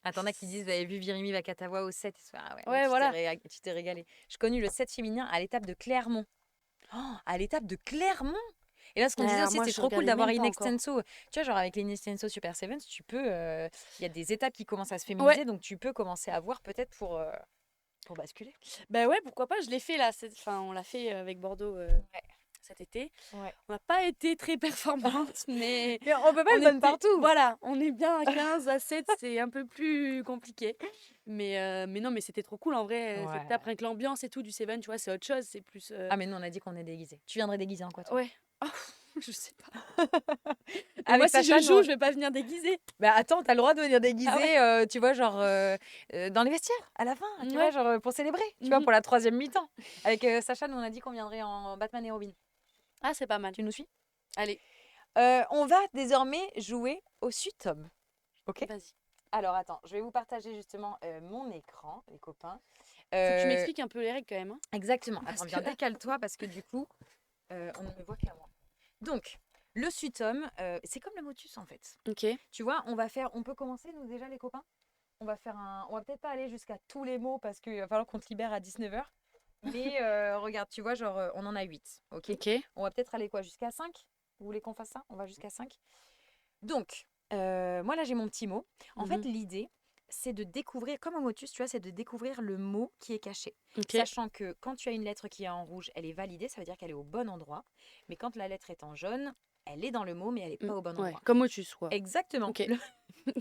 Ah, t'en as qui disent, vous avez vu Virimi Vakatawa au 7. Ah ouais, mais Ouais, voilà. tu t'es régalé. Je connu le 7 féminin à l'étape de Clermont. Oh, à l'étape de Clermont! Et là, ce qu'on disait aussi, Moi, c'est je trop cool regardais d'avoir même In pas encore. Extenso. Tu vois, genre avec les In Extenso Super Sevens, tu peux. Il y a des étapes qui commencent à se Ouais, féminiser, donc tu peux commencer à voir peut-être pour basculer. bah ouais, pourquoi pas, je l'ai fait là. Enfin, on l'a fait avec Bordeaux Ouais. cet été. Ouais. On n'a pas été très performante, mais Mais on peut pas on être bonne était, partout. voilà, on est bien à 15, à 7, c'est un peu plus compliqué. Mais non, mais c'était trop cool en vrai. Cette Ouais. étape, rien que l'ambiance et tout du Seven, tu vois, c'est autre chose, c'est plus. Ah, mais nous, on a dit qu'on est déguisés. Tu viendrais déguisé en quoi, toi? Ouais. Oh, je sais pas. Mais moi, Avec si je Sacha, joue, nous. je vais pas venir déguisée. Bah attends, t'as le droit de venir Ah ouais? déguisé, tu vois, genre dans les vestiaires, à la fin, tu vois, Ouais. genre pour célébrer, tu vois, Mhm. pour la troisième mi-temps. Avec Sacha, nous on a dit qu'on viendrait en Batman et Robin. Ah, c'est pas mal. Tu nous suis? Allez, On va désormais jouer au Sutom. Ok? vas-y. Alors attends, je vais vous partager justement mon écran, les copains. Faut que tu Euh, m'expliques un peu les règles quand même, hein. exactement. Parce Attends, que bien là. décale-toi parce que du coup, on ne me voit qu'à moi. Donc, le Sutom, c'est comme le motus en fait. Ok. Tu vois, on peut commencer nous déjà les copains? On va peut-être pas aller jusqu'à tous les mots parce qu'il va falloir qu'on te libère à 19h. Mais regarde, tu vois, genre, on en a 8, ok? Ok. On va peut-être aller quoi, jusqu'à 5? Vous voulez qu'on fasse ça? On va jusqu'à 5. Donc, moi là, j'ai mon petit mot. En fait, Mhm. l'idée, c'est de découvrir, comme au motus, tu vois, c'est de découvrir le mot qui est caché. Ok. Sachant que quand tu as une lettre qui est en rouge, elle est validée, ça veut dire qu'elle est au bon endroit. Mais quand la lettre est en jaune, elle est dans le mot, mais elle n'est pas au bon Ouais, endroit. comme Motus, quoi. Exactement. Ok.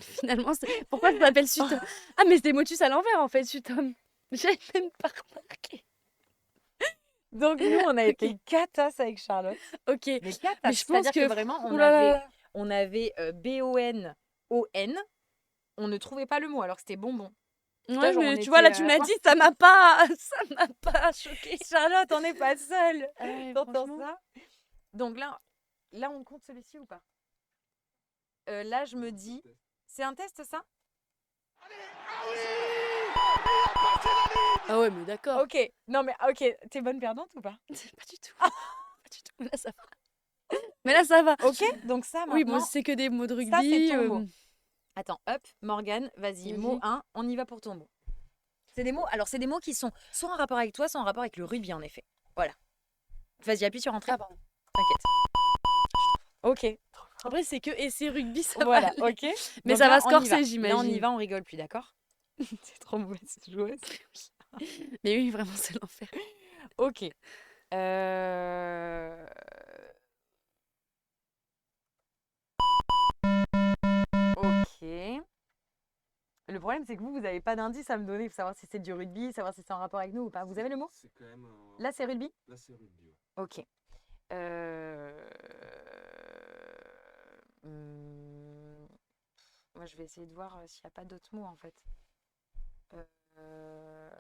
Finalement, pourquoi ça s'appelle Sutom? Ah, mais c'est Motus à l'envers en fait, Sutom. J'avais même pas remarqué. Donc nous, on a Ok. été catas avec Charlotte. Ok. Mais catas, Mais je pense c'est-à-dire que que. vraiment, Ouh là là là. on avait BONON, on ne trouvait pas le mot alors que c'était bonbon. Tu vois, Ouais, genre on mais tu vois, était... là, tu me l'as dit, ça m'a pas. Ça m'a pas choqué. Charlotte, on n'est pas seule. Ah ouais, T'entends franchement. ça? Donc là, on compte celui-ci ou pas? Là, je me dis... C'est un test, ça? Ah ouais, mais d'accord. Ok. Non, mais ok. T'es bonne perdante ou pas? Pas du tout. Pas du tout. Mais là, ça va. Mais là, ça va. Ok. Donc ça, Oui, bon, maintenant, c'est que des mots de ça, c'est rugby. ton mot. Attends, hop, Morgane, vas-y, mot Vas-y. 1, on y va pour ton mot. C'est des mots, alors c'est des mots qui sont soit en rapport avec toi, soit en rapport avec le rugby en effet. Voilà. Vas-y, appuie sur entrée. Ah, pardon. T'inquiète. Ok. Après, c'est que essai rugby, ça va Voilà, aller. ok. Mais Donc ça là, va se on y corser, va. Là, on y j'imagine. va, on rigole plus, d'accord? C'est trop mauvaise joueuse. Mais oui, vraiment, c'est l'enfer. Ok. Euh, Ok. Le problème, c'est que vous n'avez pas d'indice à me donner pour savoir si c'est du rugby, savoir si c'est en rapport avec nous ou pas. Vous avez le mot? C'est quand même un... Là, c'est rugby? Là, c'est rugby, ouais. Ok. Euh, hmm, Moi, je vais essayer de voir s'il n'y a pas d'autres mots, en fait. Euh,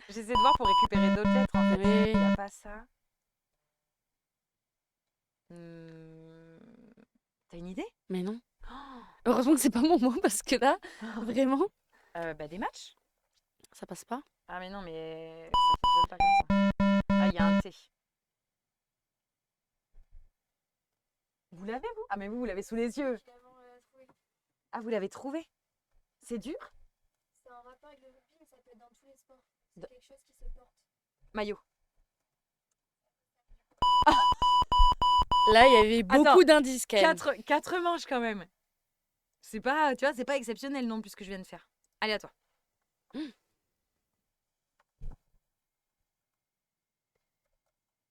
J'essaie de voir pour récupérer d'autres lettres, en fait. Oui. Il n'y a pas ça. Hmm, T'as une idée? Mais non. Heureusement que c'est pas mon mot, parce que là, vraiment, Des matchs? ça passe pas. Ah, mais non, mais ça fonctionne pas comme ça. Ah, il y a un T. Vous l'avez, vous? Ah, mais vous l'avez sous les yeux. Ah, vous l'avez trouvé? C'est dur? C'est en rapport avec le rugby, mais ça peut être dans tous les sports. Da- C'est quelque chose qui se porte. Maillot. Là, il y avait beaucoup Attends, d'indices quand même. Quatre manches quand même. C'est pas, tu vois, c'est pas exceptionnel non plus ce que je viens de faire. Allez, à toi.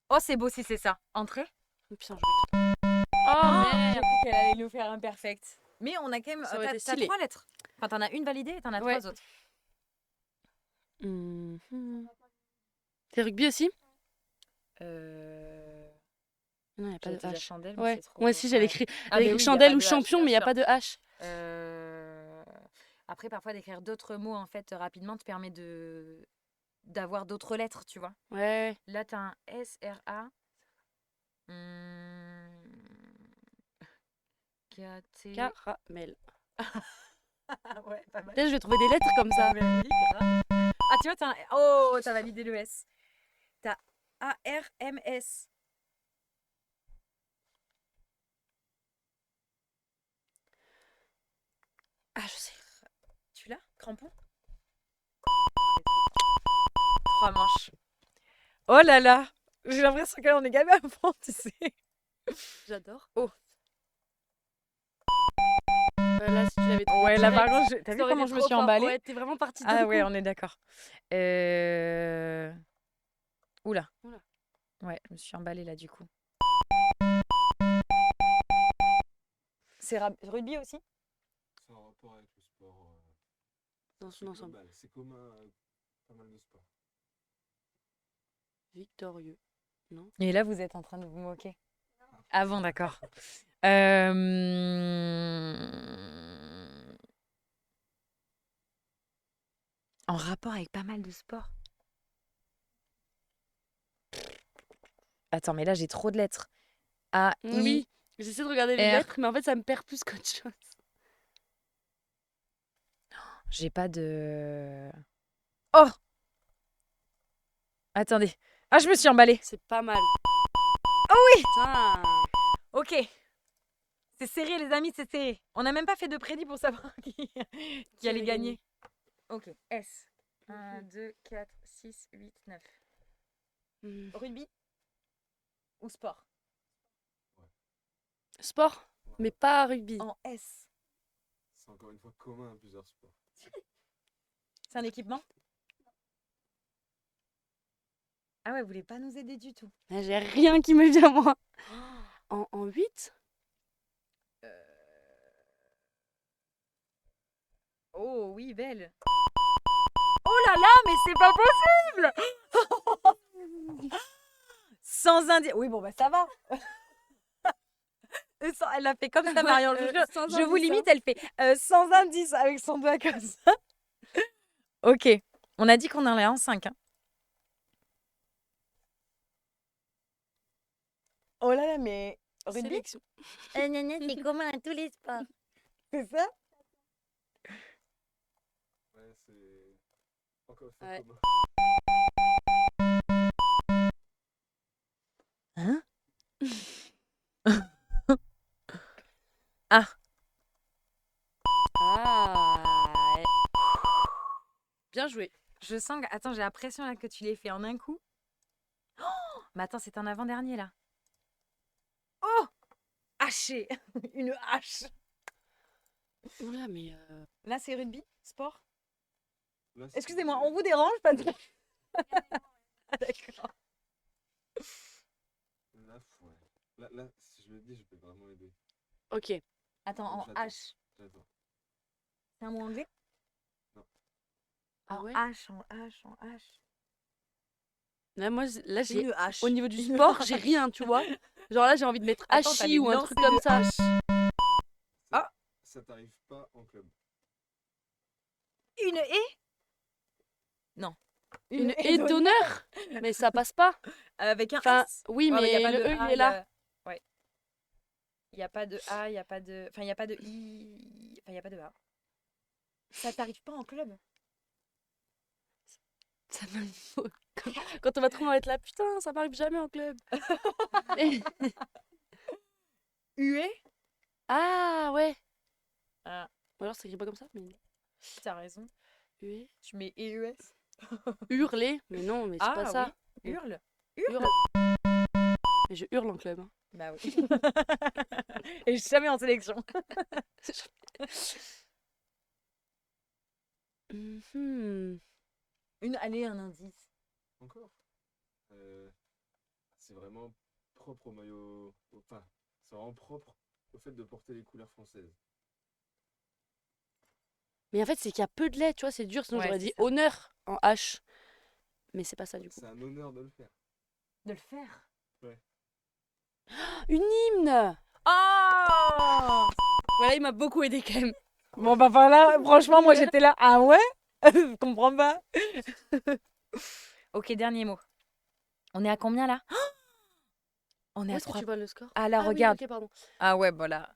Oh, c'est beau si c'est ça. Entrée. Bien joué. Oh, J'ai merde. cru qu'elle allait nous faire un perfect. Mais on a quand même. Ça aurait été T'as stylé. 3 lettres. Enfin, t'en as une validée et t'en as Ouais. 3 autres. Mhm. C'est rugby aussi? Non, il n'y a pas J'allais de te dire H. chandelle, mais Ouais, c'est trop. moi aussi j'allais Ouais. écrire, Ah, mais oui, y a chandelle pas ou de H, champion, bien mais il n'y a sûr. pas de H. Après, parfois, d'écrire d'autres mots, en fait, rapidement, te permet d'avoir d'autres lettres, tu vois. Ouais. Là, t'as un S, R, A. K, T. Caramel. Ouais, pas mal. Peut-être je vais trouver des lettres comme ça. Mais oui, grave. Ah, tu vois, t'as un... Oh, t'as validé le S. T'as A, R, M, S. Ah, je sais. Tu l'as? Crampon? 3 manches. Oh là là! J'ai l'impression qu'on est gamin à fond, tu sais. J'adore. Oh. Là, si tu l'avais trouvé Ouais, là, par direct, contre, t'as ça vu aurait comment été je me trop suis fort. emballée? Ouais, t'es vraiment partie Ah d'un ouais, coup. on est d'accord. Oula. Oula. Ouais, je me suis emballée là, du coup. C'est rugby aussi? C'est en rapport avec le sport. Dans son ensemble. Global. C'est commun à pas mal de sports. Victorieux. Et là, vous êtes en train de vous moquer. Ah bon, d'accord. En rapport avec pas mal de sports. Attends, mais là, j'ai trop de lettres. A, I, Oui, j'essaie de regarder les R. lettres, mais en fait, ça me perd plus qu'autre chose. J'ai pas de... Oh! Attendez. Ah, je me suis emballée. C'est pas mal. Oh oui! Putain. Ok. C'est serré, les amis, c'est serré. On n'a même pas fait de prédit pour savoir qui allait gagner. Ok. S. 1, 2, 4, 6, 8, 9. Rugby ou sport? Sport, Ouais. mais pas rugby. En S. C'est encore une fois commun à plusieurs sports. C'est un équipement? Ah ouais, vous voulez pas nous aider du tout. Ah, j'ai rien qui me vient, moi. En 8? Oh oui, belle. Oh là là, mais c'est pas possible! Sans indice. Oui, bon, bah ça va. Elle a fait comme ça, Marion. sans Je vous indice, limite, elle fait sans indice avec son doigt comme ça. Ok. On a dit qu'on en allait en 5. Hein. Oh là là, mais rugby, Sélection. c'est commun à tous les sports. C'est ça? Ouais, c'est encore une fois Ouais. commun. Hein? Ah, Ah. Ouais. Bien joué. je sens que... Attends, j'ai la pression là que tu l'aies fait en un coup. Oh, mais attends, c'est un avant-dernier là. hacher. Une hache. Voilà, mais Là, c'est rugby, sport. Là, c'est- Excusez-moi, on vous dérange pas de... Ah, d'accord. Là, ouais. Là, si je le dis, je peux vraiment aider. ok. Attends, en J'attends. H. J'attends. C'est un mot anglais? Ah En ouais. H, en H, en H. Là, moi, là, j'ai Une hache. au niveau du Une sport, hache. j'ai rien, tu vois. Genre là, j'ai envie de mettre Attends, t'as hachis des ou un lancers truc comme de ça. hache. Ça, ça t'arrive pas en club. Une haie? Non. Une haie d'honneur. Mais ça passe pas. Avec un Enfin, S. oui, Ouais, mais y a pas le de E, A, il est là. Ouais. Il n'y a pas de A, il n'y a pas de... Enfin, il n'y a pas de I... Enfin, il n'y a pas de A. Ça t'arrive pas en club? Ça me- Quand on va trop être là, putain, ça m'arrive jamais en club. Et- UE? Ah ouais. Ah, Ou alors c'est écrit pas comme ça, mais t'as raison. huer, Tu mets EUS? hurler, mais non, mais c'est Ah pas ça. oui. Hurle. Hurle. Mais je hurle en club. Hein. Bah oui. Et je suis jamais en sélection. Mhm. Allez, un indice. Encore. C'est vraiment propre au maillot. Enfin, c'est vraiment propre au fait de porter les couleurs françaises. Mais en fait, c'est qu'il y a peu de lait, tu vois, c'est dur, sinon Ouais, j'aurais c'est dit ça. honneur en H. Mais c'est pas ça du coup. C'est un honneur de le faire. De le faire. Une hymne. Oh! Voilà, il m'a beaucoup aidé quand même. Bon, bah voilà, franchement, moi j'étais là. Ah ouais? Je comprends pas. Ok, dernier mot. On est à combien là? On est Où à est-ce que 3. tu vois le score? Ah là, oui, regarde. ok, pardon. Ah ouais, voilà.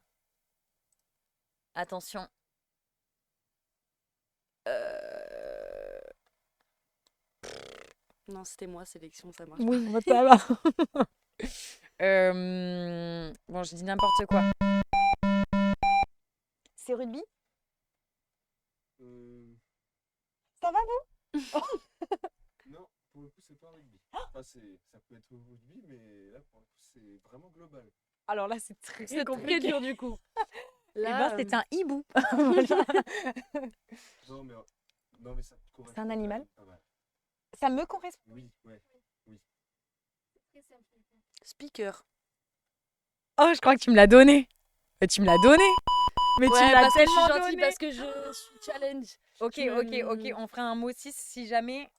Attention. Non, c'était moi, sélection, ça marche. Oui, ça va. Bon, je dis n'importe quoi. C'est rugby? Euh, Ça va, Non, pour le coup, c'est pas rugby. Enfin, ça peut être rugby, mais là, pour le coup, c'est vraiment global. Alors là, c'est très C'est très compliqué. dur du coup. Eh Là, ben, c'est un hibou. Voilà. Non, mais ça te correspond C'est un quand animal? même pas mal. Ça me correspond. Oui, ouais. Très simple. speaker. Oh, je crois que tu me l'as donné. Mais tu me l'as donné. Mais tu Ouais, me l'as parce que je suis tellement gentille, donné. parce que je suis challenge. Ok, Je- ok. On fera un mot 6 si jamais.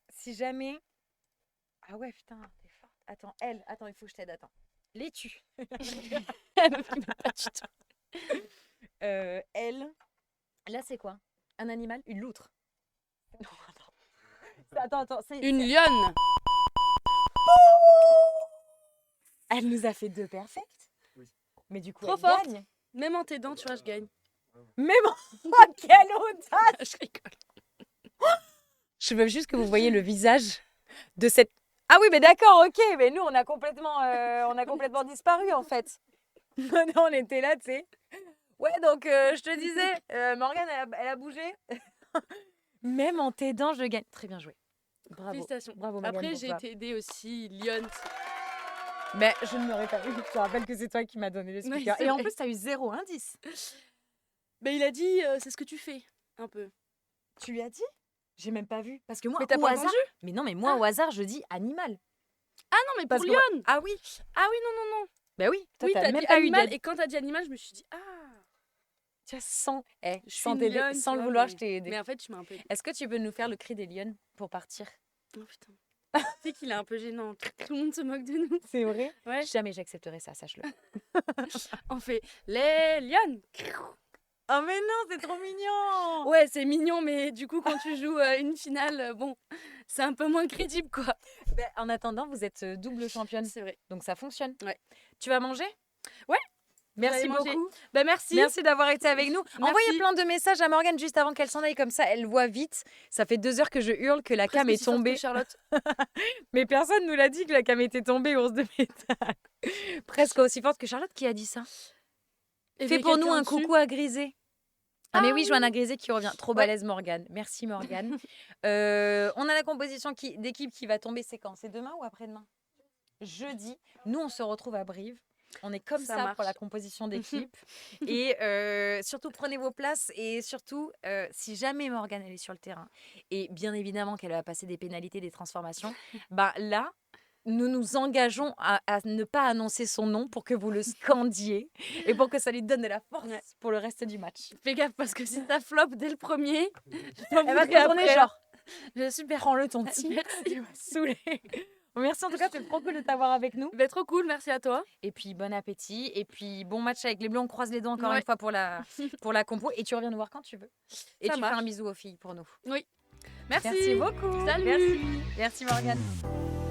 Ah ouais, putain, t'es forte. Attends, attends, il faut que je t'aide. Attends. Laitue. Elle me fait pas du tout. Elle. Là, c'est quoi? Un animal? Une loutre. Non, attends. Attends. Une lionne. Elle nous a fait 2 perfects. Oui. Mais du coup, Trop elle forte. gagne. Même en t'aidant, tu vois, je gagne. Même oh, quelle audace! Je rigole. Je veux juste que vous voyez le visage de cette... Ah oui, mais d'accord, ok. Mais nous, on a complètement disparu, en fait. Non, on était là, tu sais. Ouais, donc, je te disais, Morgane, elle a bougé. Même en t'aidant, je gagne. Très bien joué. Bravo. Félicitations. Bravo, Morgane, Après, pour j'ai ça. été aidée aussi, lionne. Mais je ne m'aurais pas eu. Je te rappelle que c'est toi qui m'as donné le Ouais, speaker. c'est Et en vrai. plus, t'as eu 0 indice. Mais il a dit, c'est ce que tu fais, un peu. Tu lui as dit? J'ai même pas vu. Parce que moi, Mais t'as au pas hasard... entendu? Mais non, mais moi, au hasard, je dis animal. Ah non, mais Parce pour que moi- lionne. Ah oui. Ah oui, non, non. Bah oui. Toi, Oui, t'as t'as même dit pas eu animal, d'aide. et quand t'as dit animal, je me suis dit, ah, Tiens, sans, je suis sans une t'aider, lionne, sans tu le vois, vouloir, mais- je t'ai aidé. Mais en fait, tu m'as un peu aidée. Est-ce que tu peux nous faire le cri des lionnes pour partir? Oh putain. Tu sais qu'il est un peu gênant. Tout le monde se moque de nous. C'est vrai? Ouais. Jamais j'accepterai ça, sache-le. On fait les lionnes. Oh mais non, c'est trop mignon! Ouais, c'est mignon, mais du coup, quand tu joues une finale, bon, c'est un peu moins crédible, quoi. Ben, en attendant, vous êtes double championne, C'est vrai. donc ça fonctionne. Ouais. Tu vas manger? Ouais. Merci J'allais manger. beaucoup. Bah merci. Merci d'avoir été avec nous. Merci. Envoyez plein de messages à Morgane juste avant qu'elle s'en aille, comme ça elle voit vite. Ça fait 2 heures que je hurle que la cam Presque est aussi forte que tombée. Charlotte. Mais personne nous l'a dit que la cam était tombée, ours de métal. Presque aussi forte que Charlotte qui a dit ça. Et Fais puis pour nous quelqu'un un dessus. coucou à Grisé. Ah mais Ah oui, Joanna Grisé qui revient. Trop Ouais. balèze Morgane. Merci Morgane. On a la composition d'équipe qui va tomber. C'est quand? C'est demain ou après-demain? Jeudi. Nous, on se retrouve à Brive. On est comme Ça ça pour la marche. composition d'équipe. Et surtout, prenez vos places. Et surtout, si jamais Morgane elle est sur le terrain, et bien évidemment qu'elle va passer des pénalités, des transformations, bah là, nous nous engageons à ne pas annoncer son nom pour que vous le scandiez et pour que ça lui donne de la force Ouais. pour le reste du match. Fais gaffe parce que si ça flop dès le premier, Elle va te retourner genre, super. prends-le ton tir, Merci. tu vas saouler. Merci en tout cas, c'est trop cool de t'avoir avec nous. Bah, trop cool, merci à toi. Et puis bon appétit. Et puis bon match avec les Bleus. On croise les doigts encore Ouais. une fois pour la compo. Et tu reviens nous voir quand tu veux. Et Ça tu fais marche. un bisou aux filles pour nous. Oui. Merci. Merci beaucoup. Salut. Merci. Merci Morgane.